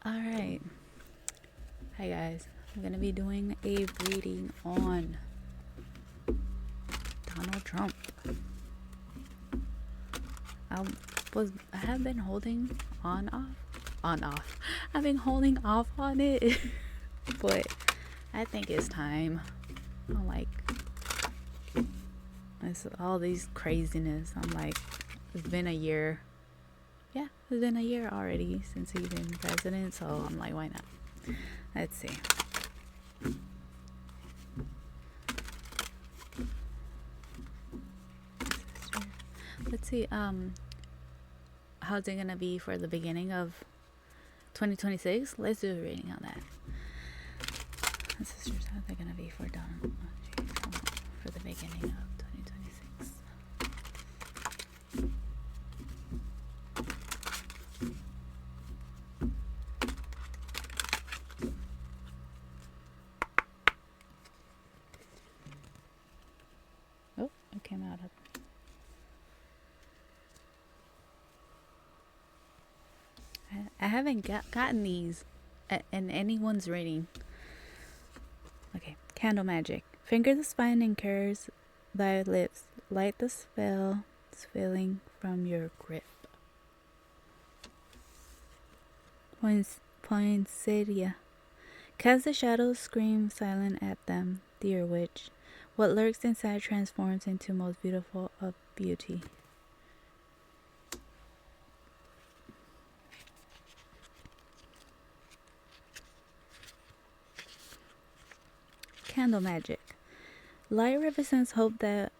Alright. Hi guys. I'm gonna be doing a reading on Donald Trump. I have been holding on off. I've been holding off on it. But I think it's time. I'm like, it's all these craziness. I'm like, it's been a year. Yeah, it's been a year already since he's been president, so I'm like, why not? Let's see. Let's see, how's it gonna be for the beginning of 2026? Let's do a reading on that. Sisters, how's it gonna be for Donald Trump for the beginning of 2026? Oh, it came out of. I haven't gotten these in anyone's reading. Okay, candle magic. Finger the spine and curse thy lips. Light the spell spilling from your grip. Poinsettia. Cast the shadows, scream silent at them, dear witch. What lurks inside transforms into most beautiful of beauty. Candle magic. Light represents hope that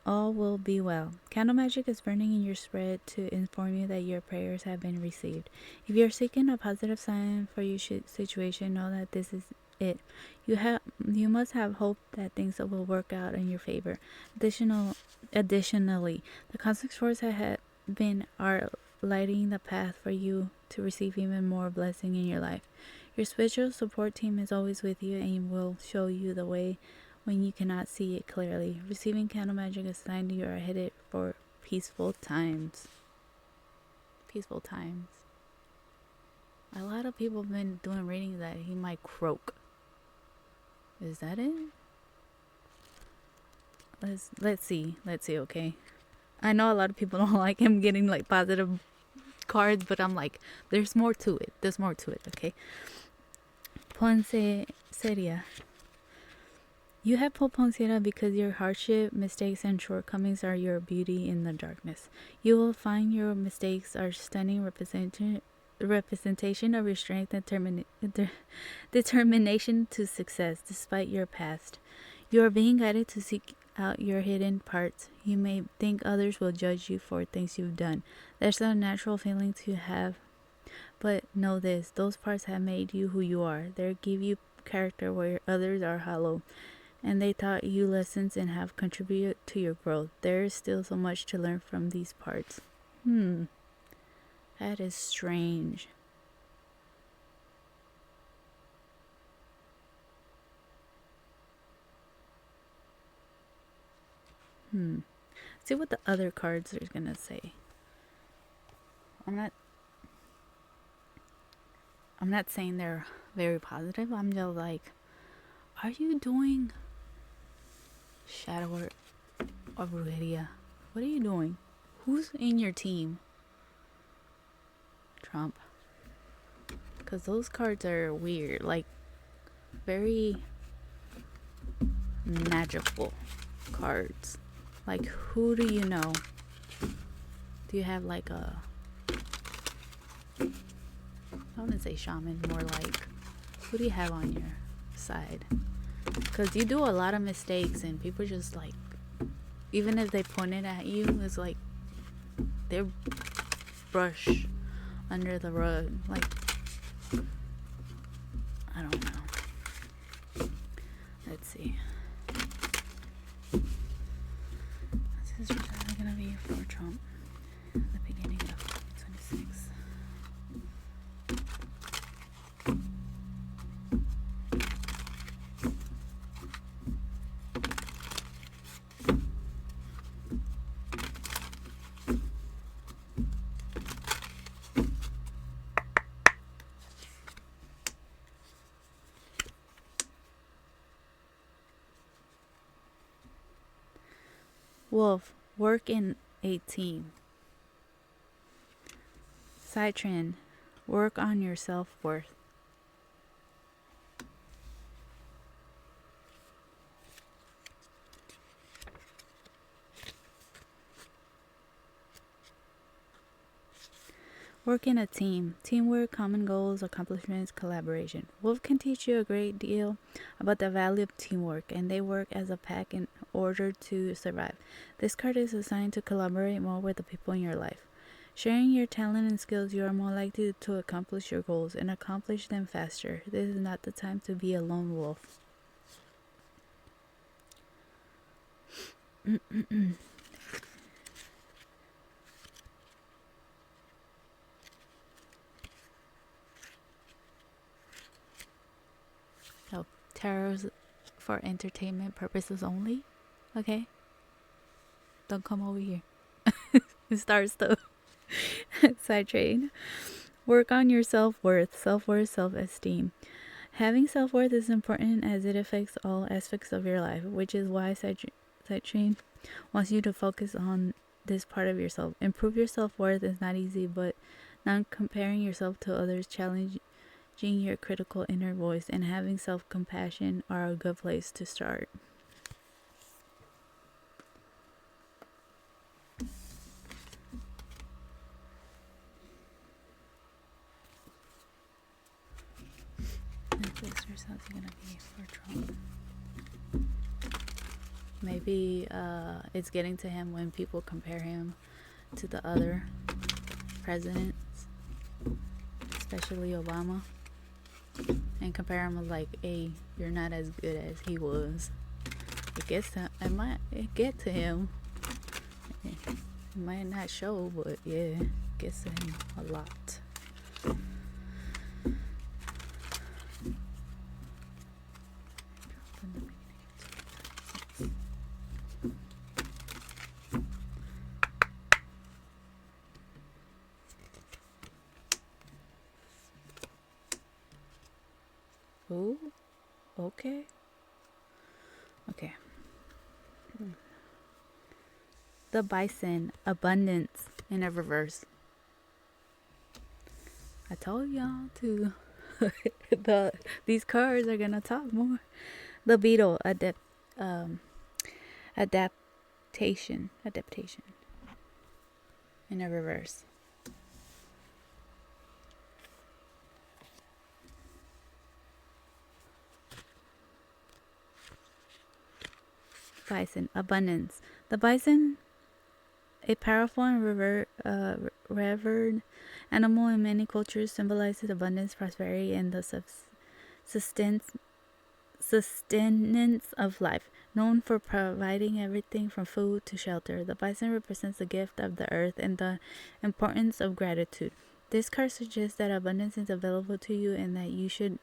all will be well. Candle magic is burning in your spread to inform you that your prayers have been received. If you're seeking a positive sign for your situation, know that this is it. You must have hope that things will work out in your favor. Additionally, the cosmic forces are lighting the path for you to receive even more blessing in your life. Your spiritual support team is always with you and will show you the way when you cannot see it clearly. Receiving candle magic is a sign you are headed for peaceful times. Peaceful times. A lot of people have been doing readings that he might croak. Is that it? Let's see, okay? I know a lot of people don't like him getting like positive cards, but I'm like, there's more to it. Okay? Poinsettia. You have pulled poinsettia because your hardship, mistakes, and shortcomings are your beauty in the darkness. You will find your mistakes are stunning representation of your strength and determination to success despite your past. You are being guided to seek out your hidden parts. You may think others will judge you for things you've done. That's a natural feeling to have. But know this, those parts have made you who you are. They give you character where others are hollow. And they taught you lessons and have contributed to your growth. There is still so much to learn from these parts. That is strange. See what the other cards are gonna say. I'm not saying they're very positive. I'm just like, are you doing shadow work or brujeria? What are you doing? Who's in your team? Trump. Because those cards are weird. Like, very magical cards. Like, who do you know? Do you have like a... I wouldn't say shaman, more like, who do you have on your side? Because you do a lot of mistakes and people just like, even if they point it at you, it's like they brush under the rug. Like, I don't know. Let's see. This is gonna be for Trump at the beginning of 2026. Wolf, work in a team. Side trend, work on your self-worth. Work in a team. Teamwork, common goals, accomplishments, collaboration. Wolf can teach you a great deal about the value of teamwork, and they work as a pack in order to survive. This card is assigned to collaborate more with the people in your life. Sharing your talent and skills, you are more likely to accomplish your goals and accomplish them faster. This is not the time to be a lone wolf. Oh, tarot's for entertainment purposes only. Okay? Don't come over here. Start stuff. Side trade. Work on your self-worth, self-esteem. Having self-worth is important as it affects all aspects of your life, which is why Side Train wants you to focus on this part of yourself. Improve your self-worth is not easy, but not comparing yourself to others, challenging your critical inner voice, and having self-compassion are a good place to start. This result's gonna be for Trump. Maybe it's getting to him when people compare him to the other presidents, especially Obama, and compare him with like, hey, you're not as good as he was. It might get to him. It might not show, but yeah, it gets to him a lot. Oh, okay. The bison, abundance in a reverse. I told y'all to. These cards are gonna talk more. The beetle, adaptation in a reverse. Bison, abundance. The bison, a powerful and revered animal in many cultures, symbolizes abundance, prosperity, and the sustenance of life. Known for providing everything from food to shelter, the bison represents the gift of the earth and the importance of gratitude. This card suggests that abundance is available to you and that you should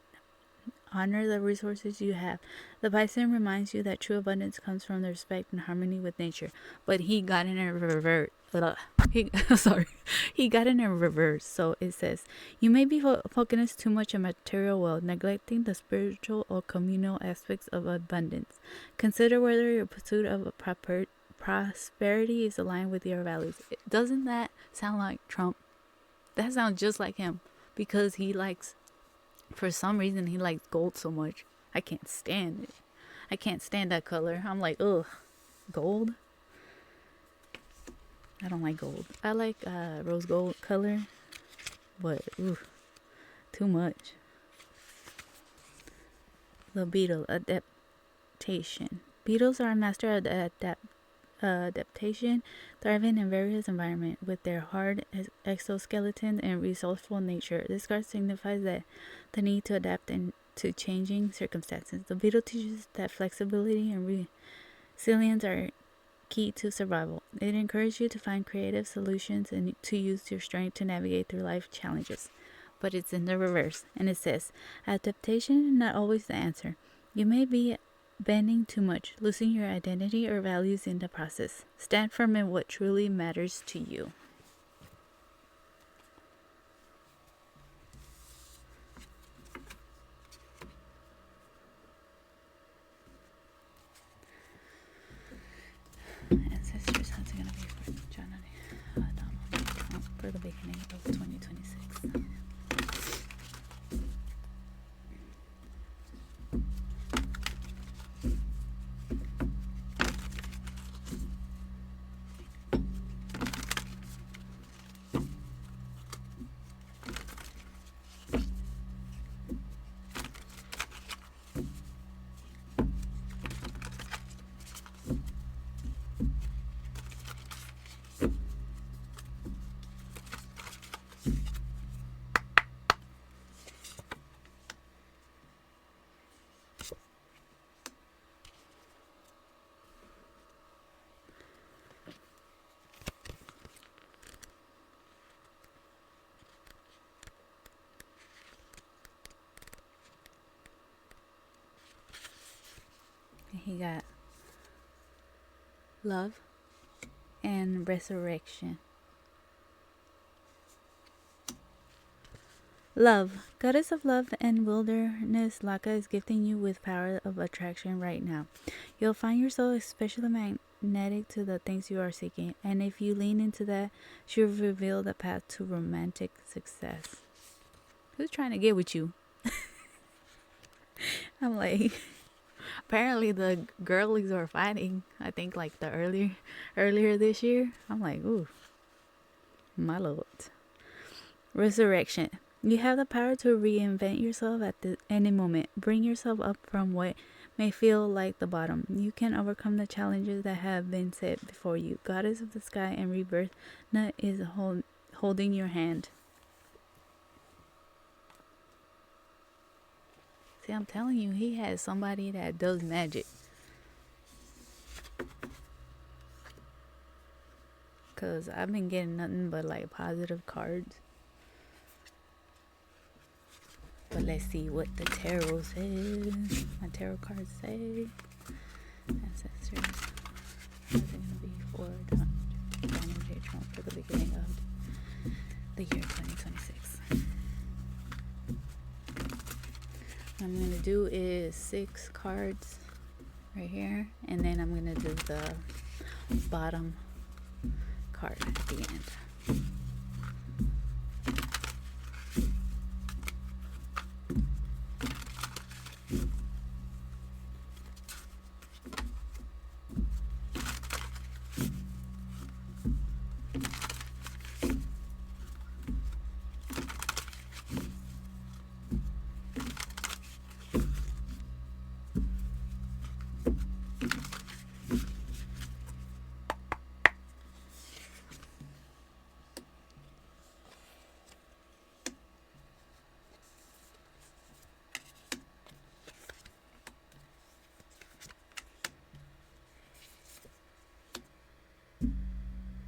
honor the resources you have. The bison reminds you that true abundance comes from the respect and harmony with nature. But he got in a reverse. He got in a reverse. So it says, you may be focused too much on material wealth, neglecting the spiritual or communal aspects of abundance. Consider whether your pursuit of prosperity is aligned with your values. Doesn't that sound like Trump? That sounds just like him, because for some reason he likes gold so much. I can't stand it. I can't stand that color. I'm like, ugh, gold? I don't like gold. I like rose gold color, but too much. The beetle, adaptation. Beetles are a master of adaptation, thriving in various environments with their hard exoskeleton and resourceful nature. This card signifies that the need to adapt to changing circumstances. The beetle teaches that flexibility and resilience are key to survival. It encourages you to find creative solutions and to use your strength to navigate through life challenges. But it's in the reverse, and it says, adaptation is not always the answer. You may be bending too much, losing your identity or values in the process. Stand firm in what truly matters to you. Ancestral he got love and resurrection. Love. Goddess of love and wilderness, Laka is gifting you with power of attraction right now. You'll find yourself especially magnetic to the things you are seeking, and if you lean into that, she'll reveal the path to romantic success. Who's trying to get with you? I'm like, apparently the girlies are fighting. I think like the earlier this year. I'm like, ooh, my lord. Resurrection. You have the power to reinvent yourself at any moment. Bring yourself up from what may feel like the bottom. You can overcome the challenges that have been set before you. Goddess of the sky and rebirth, Nut is holding your hand. See, I'm telling you, he has somebody that does magic. Because I've been getting nothing but like positive cards. But let's see what the tarot says. My tarot cards say. Ancestors. What's it going to be for the energy trump for the beginning of the year 2026? What I'm going to do is 6 cards right here. And then I'm going to do the bottom card at the end.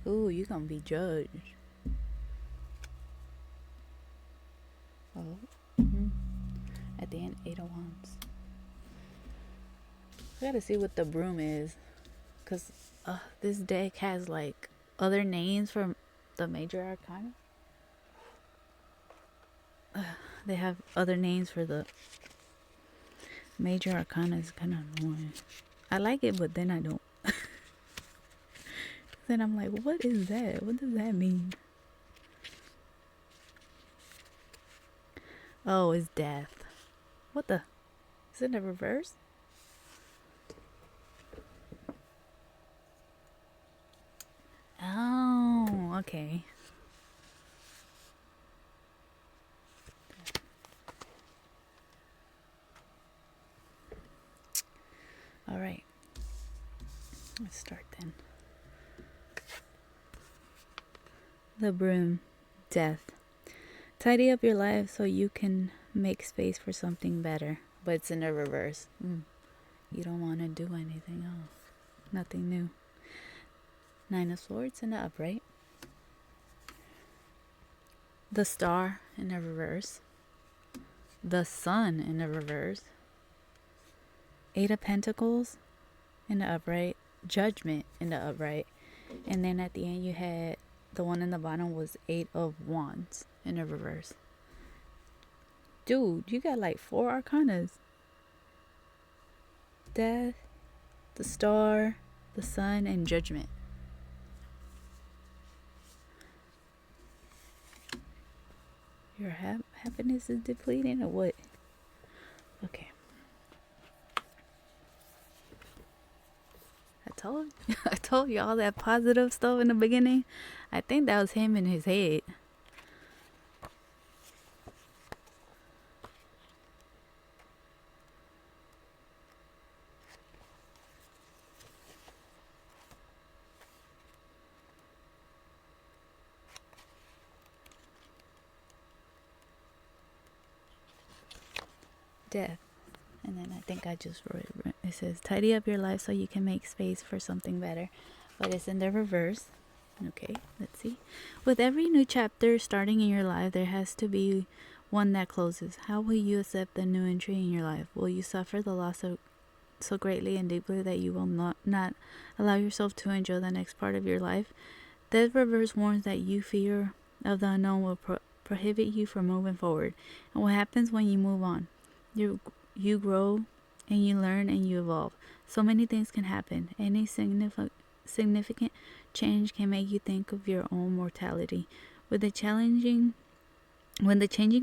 Ooh, you're gonna be judged. Oh. At the end, 8 of Wands. I gotta see what the broom is. Because this deck has like other names for the major arcana. They have other names for the major arcana. It's kind of annoying. I like it, but then I don't. Then I'm like, what is that? What does that mean? Oh, it's death. What the? Is it in the reverse? Oh, okay. All right. Let's start then. The broom. Death. Tidy up your life so you can make space for something better. But it's in the reverse. You don't want to do anything else. Nothing new. 9 of Swords in the upright. The Star in the reverse. The Sun in the reverse. 8 of Pentacles in the upright. Judgment in the upright. And then at the end you had the one in the bottom was 8 of Wands in the reverse. Dude, you got like 4 arcanas. Death, the Star, the Sun, and Judgment. Your happiness is depleting or what? Okay. I told you all that positive stuff in the beginning. I think that was him in his head. Death. And then I think I just wrote it. It says, tidy up your life so you can make space for something better. But it's in the reverse. Okay, let's see. With every new chapter starting in your life, there has to be one that closes. How will you accept the new entry in your life? Will you suffer the loss of so greatly and deeply that you will not allow yourself to enjoy the next part of your life. Death reverse warns that you fear of the unknown will prohibit you from moving forward. And what happens when you move on? You grow and you learn and you evolve. So many things can happen. Any significant change can make you think of your own mortality. When the changing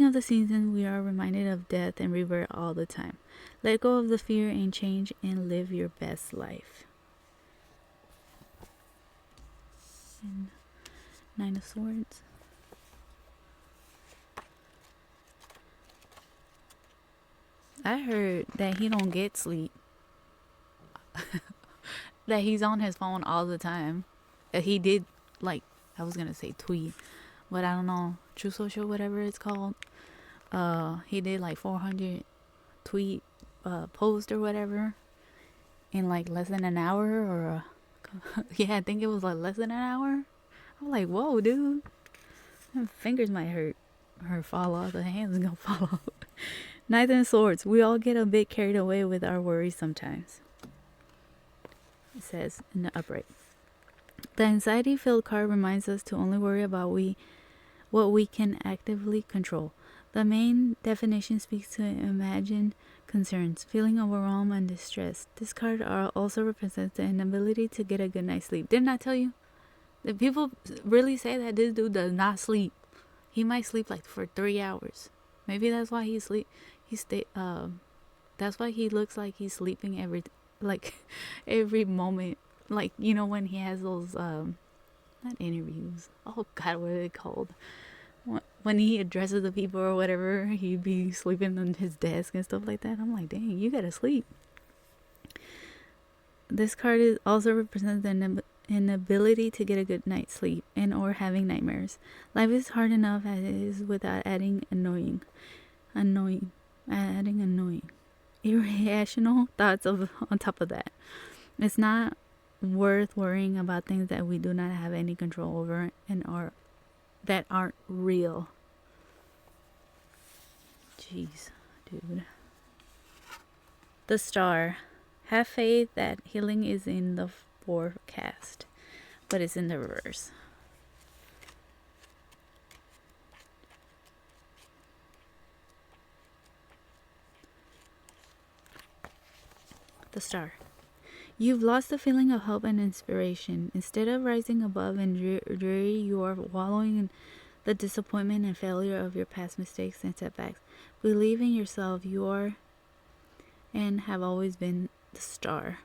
of the season, we are reminded of death and rebirth all the time. Let go of the fear and change and live your best life. And Nine of Swords. I heard that he don't get sleep. That he's on his phone all the time. That he did, like, I was gonna say tweet, but I don't know, True Social, whatever it's called. He did like 400 tweet post or whatever in like less than an hour, or yeah, I think it was like less than an hour. I'm like, whoa, dude, my fingers might hurt or fall off. The hands gonna fall off. Knight of Swords. We all get a bit carried away with our worries sometimes. It says in the upright. The anxiety-filled card reminds us to only worry about what we can actively control. The main definition speaks to imagined concerns, feeling overwhelmed and distressed. This card also represents the inability to get a good night's sleep. Didn't I tell you? That people really say that this dude does not sleep. He might sleep like for 3 hours. Maybe that's why that's why he looks like he's sleeping every moment. Like, you know, when he has those not interviews. Oh God, what are they called? When he addresses the people or whatever, he'd be sleeping on his desk and stuff like that. I'm like, dang, you gotta sleep. This card also represents the inability to get a good night's sleep and or having nightmares. Life is hard enough as it is without adding annoying. Irrational thoughts on top of that. It's not worth worrying about things that we do not have any control over and that aren't real. Jeez, dude. The Star. Have faith that healing is in the forecast, but it's in the reverse. The Star. You've lost the feeling of hope and inspiration. Instead of rising above and dreary, you are wallowing in the disappointment and failure of your past mistakes and setbacks. Believe in yourself. You are and have always been the star.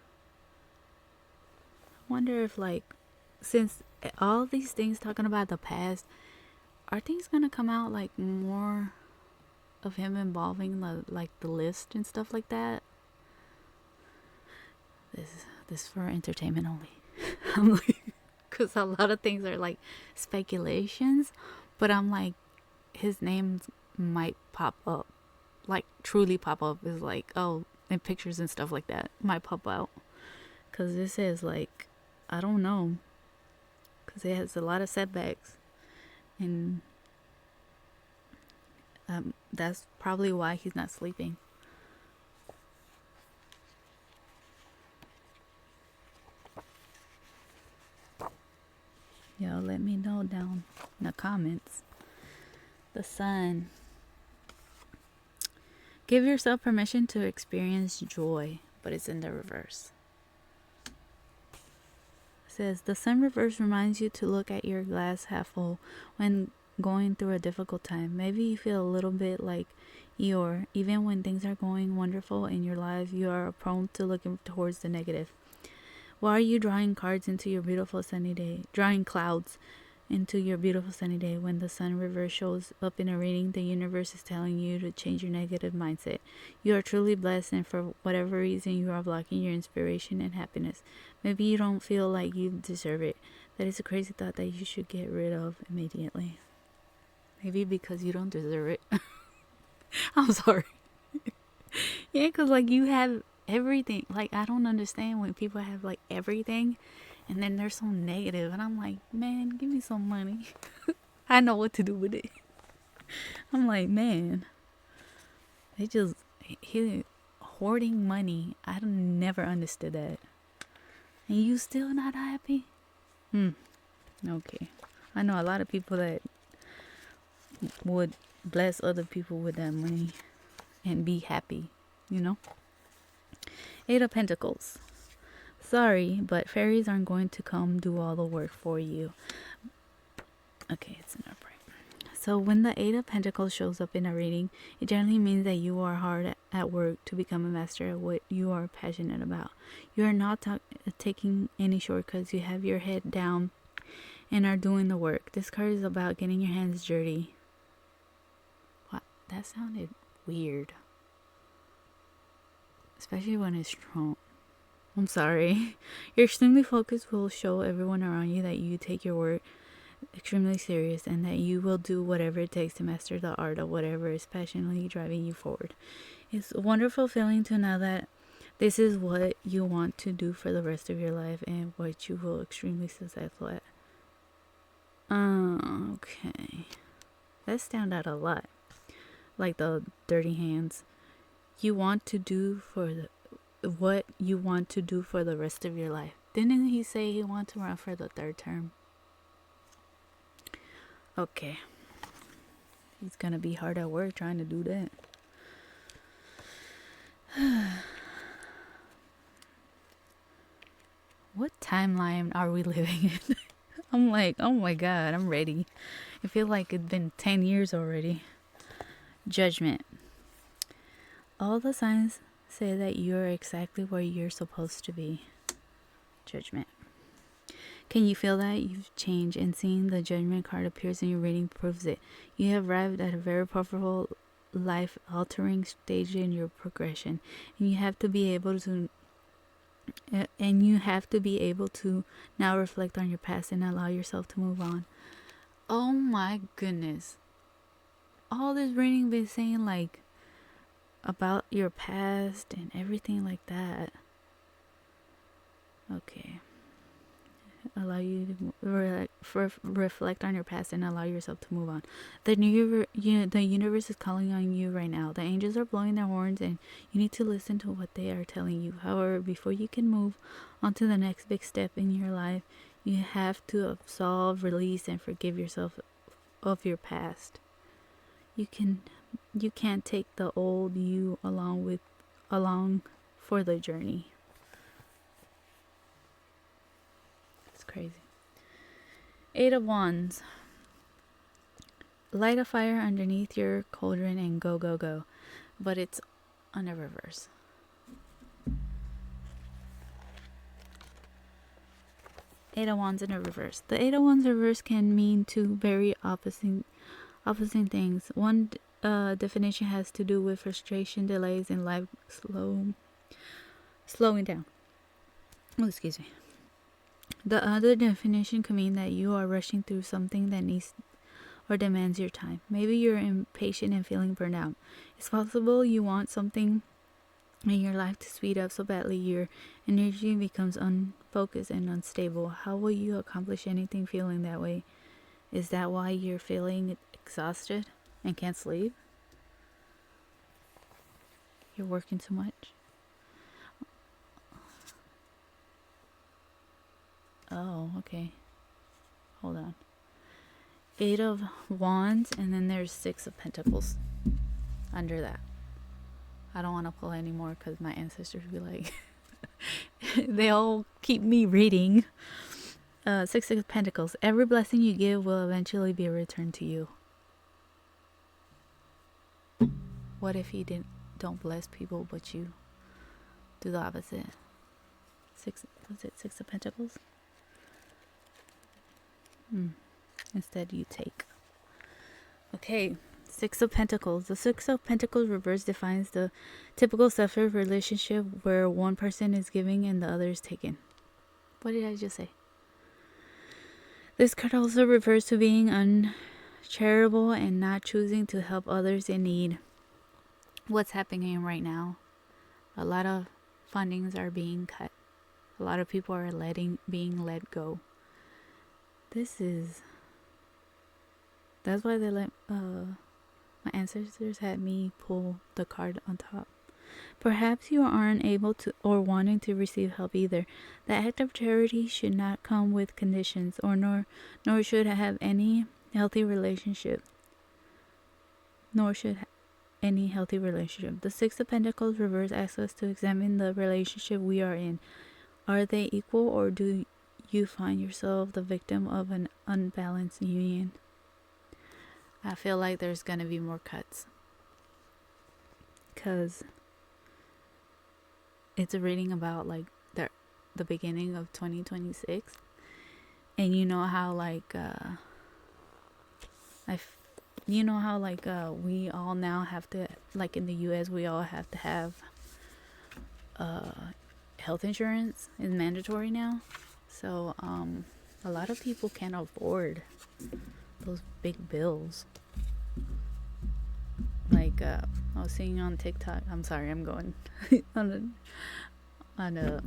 I wonder if, like, since all these things talking about the past, are things gonna come out like more of him involving the list and stuff like that? This for entertainment only. I'm like, because a lot of things are like speculations, but I'm like, his name might pop up, like truly pop up, is like, oh, and pictures and stuff like that might pop out, because this is like, I don't know, because it has a lot of setbacks, and that's probably why he's not sleeping. Yo, let me know down in the comments. The Sun. Give yourself permission to experience joy, but it's in the reverse. It says, the Sun reverse reminds you to look at your glass half full when going through a difficult time. Maybe you feel a little bit like Eeyore. Even when things are going wonderful in your life, you are prone to looking towards the negative. Why are you drawing clouds into your beautiful sunny day when the Sun reverse shows up in a reading? The universe is telling you to change your negative mindset. You are truly blessed, and for whatever reason you are blocking your inspiration and happiness. Maybe you don't feel like you deserve it. That is a crazy thought that you should get rid of immediately. Maybe because you don't deserve it. I'm sorry. Yeah, because like you have everything. Like, I don't understand when people have like everything and then they're so negative, and I'm like, man, give me some money. I know what to do with it. I'm like, man, he hoarding money. I never understood that. And you still not happy? Okay. I know a lot of people that would bless other people with that money and be happy, you know? Eight of Pentacles. Sorry, but fairies aren't going to come do all the work for you. Okay, it's an upright. So when the Eight of Pentacles shows up in a reading, it generally means that you are hard at work to become a master at what you are passionate about. You are not taking any shortcuts. You have your head down and are doing the work. This card is about getting your hands dirty. What? That sounded weird. Especially when it's Trump. I'm sorry. Your extremely focus will show everyone around you that you take your work extremely serious and that you will do whatever it takes to master the art of whatever is passionately driving you forward. It's a wonderful feeling to know that this is what you want to do for the rest of your life and what you will extremely successful at. Okay. That stand out a lot. Like the dirty hands. You want to do what you want to do for the rest of your life. Didn't he say he wanted to run for the third term? Okay. He's gonna be hard at work trying to do that. What timeline are we living in? I'm like, oh my god, I'm ready. I feel like it's been 10 years already. Judgment. All the signs say that you're exactly where you're supposed to be. Judgment. Can you feel that? You've changed, and seeing the Judgment card appears in your reading proves it. You have arrived at a very powerful, life-altering stage in your progression, and you have to be able to now reflect on your past and allow yourself to move on. Oh my goodness. All this reading been saying like about your past and everything like that. Okay. Allow you to reflect on your past and allow yourself to move on. The universe is calling on you right now. The angels are blowing their horns and you need to listen to what they are telling you. However, before you can move on to the next big step in your life, you have to absolve, release, and forgive yourself of your past. You can't take the old you along for the journey. Crazy. Eight of Wands. Light a fire underneath your cauldron and go, go, go. But it's on a reverse. Eight of Wands in a reverse. The Eight of Wands reverse can mean two very opposite things. One definition has to do with frustration, delays, and life slowing down. Oh, excuse me. The other definition can mean that you are rushing through something that needs or demands your time. Maybe you're impatient and feeling burned out. It's possible you want something in your life to speed up so badly your energy becomes unfocused and unstable. How will you accomplish anything feeling that way? Is that why you're feeling exhausted and can't sleep? You're working too much? Oh, okay. Hold on. Eight of Wands, and then there's Six of Pentacles under that. I don't want to pull anymore because my ancestors be like, they all keep me reading. Six of Pentacles. Every blessing you give will eventually be returned to you. What if you don't bless people, but you do the opposite? Six of Pentacles? Instead you take. Okay, Six of Pentacles. The Six of Pentacles reverse defines the typical selfish relationship where one person is giving and the other is taken. What did I just say? This card also refers to being uncharitable and not choosing to help others in need. What's happening right now? A lot of fundings are being cut. A lot of people are being let go. That's why they let my ancestors had me pull the card on top, Perhaps you aren't able to or wanting to receive help either. The act of charity should not come with conditions, or nor should have any healthy relationship. The Six of Pentacles reverse asks us to examine the relationship we are in. Are they equal, or do you find yourself the victim of an unbalanced union? I feel like there's gonna be more cuts, because it's a reading about like the beginning of 2026, and you know how like we all now have to, like in the US, we all have to have health insurance is mandatory now. So a lot of people can't afford those big bills. Like I was seeing on TikTok. I'm sorry, I'm going on a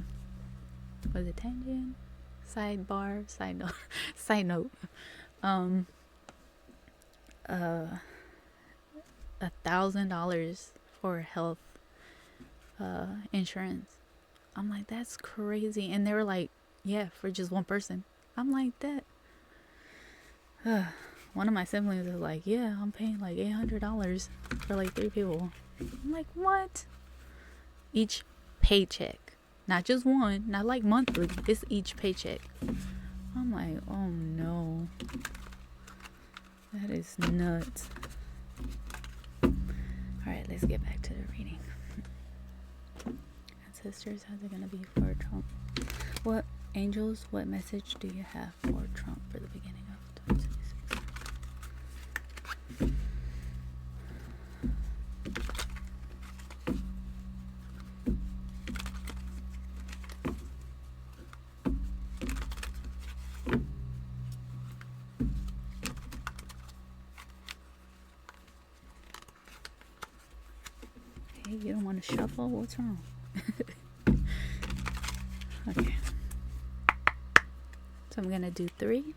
was it tangent? Side note. $1,000 for health insurance. I'm like, that's crazy. And they were like, yeah, for just one person. I'm like, that. One of my siblings is like, yeah, I'm paying like $800 for like 3 people. I'm like, what? Each paycheck. Not just one, not like monthly. It's each paycheck. I'm like, oh no. That is nuts. Alright, let's get back to the reading. Ancestors, how's it gonna be for Trump? What angels, what message do you have for Trump for the beginning of 2026? Hey, you don't want to shuffle? What's wrong? Okay. So I'm gonna do 3.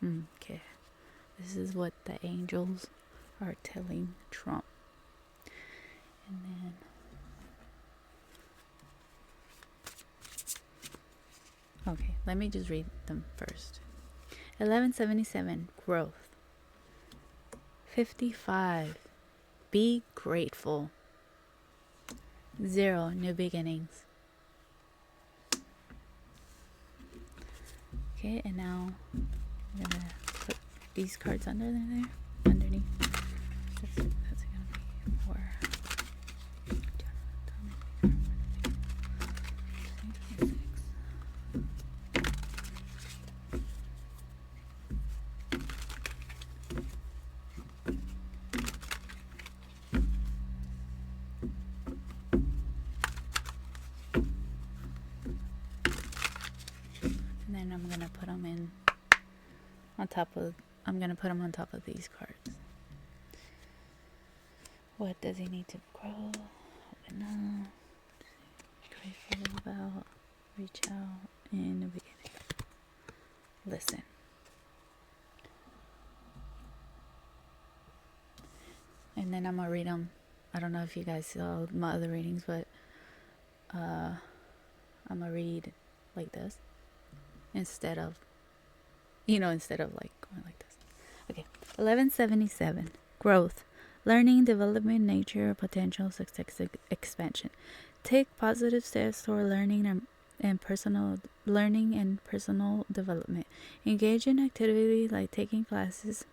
Okay. This is what the angels are telling Trump. And then okay, let me just read them first. 1177, growth. 55, be grateful. 0, new beginnings. Okay, and now I'm gonna put these cards underneath. That's gonna be for and then I'm gonna put them in on top of. I'm gonna put them on top of these cards. What does he need to grow? Open up. Grateful about. Reach out in the beginning. Listen. And then I'm gonna read them. I don't know if you guys saw my other readings, but I'm gonna read like this instead of like going like this. Okay. 1177, growth, learning, development, nature, potential, success, expansion. Take positive steps toward learning and personal development. Engage in activities like taking classes,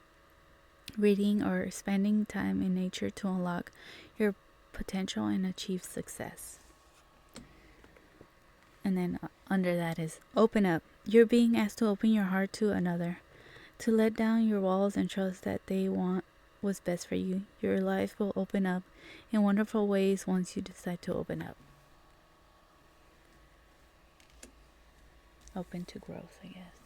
reading, or spending time in nature to unlock your potential and achieve success. And then under that is open up. You're being asked to open your heart to another, to let down your walls and trust that they want what's best for you. Your life will open up in wonderful ways once you decide to open up. Open to growth, I guess.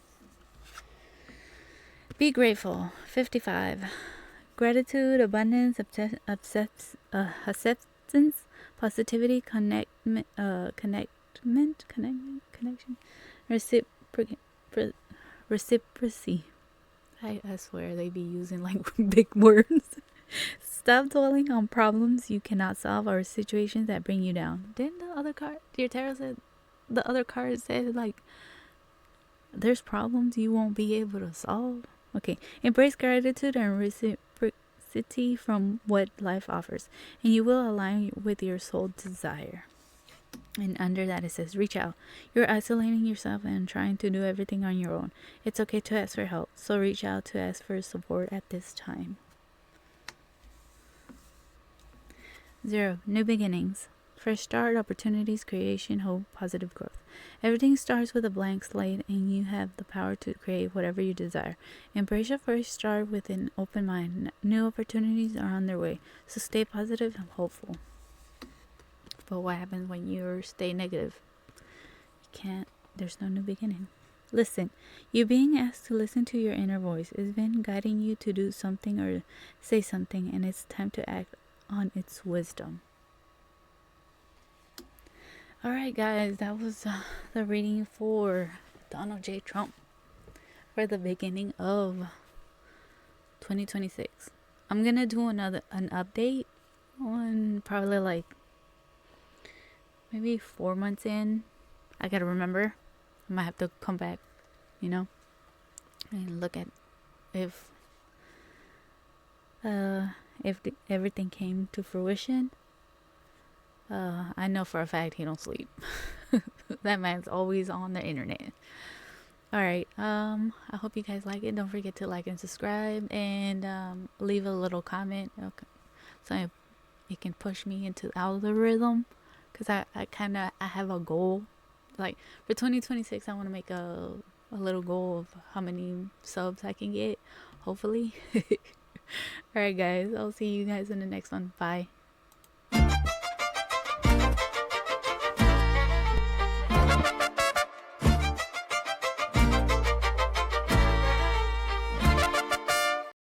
Be grateful. 55. Gratitude, abundance, acceptance, positivity, connection, reciprocity. I swear they be using like big words. Stop dwelling on problems you cannot solve or situations that bring you down. Didn't the other card, your tarot said, the other card said like there's problems you won't be able to solve. Okay, embrace gratitude and reciprocity from what life offers, and you will align with your soul desire. And under that it says, reach out. You're isolating yourself and trying to do everything on your own. It's okay to ask for help, so reach out to ask for support at this time. 0. New beginnings. Fresh start, opportunities, creation, hope, positive growth. Everything starts with a blank slate, and you have the power to create whatever you desire. Embrace your fresh start with an open mind. New opportunities are on their way, so stay positive and hopeful. But what happens when you stay negative? You can't, there's no new beginning. Listen, you're being asked to listen to your inner voice. It's been guiding you to do something or say something, and it's time to act on its wisdom. Alright guys, that was the reading for Donald J. Trump for the beginning of 2026. I'm gonna do an update on probably like maybe 4 months in. I gotta remember. I might have to come back, and look at if everything came to fruition. I know for a fact he don't sleep. That man's always on the internet. Alright, I hope you guys like it. Don't forget to like and subscribe, and leave a little comment, so it can push me into the algorithm, because I have a goal. Like for 2026 I want to make a little goal of how many subs I can get, hopefully. Alright guys, I'll see you guys in the next one. Bye.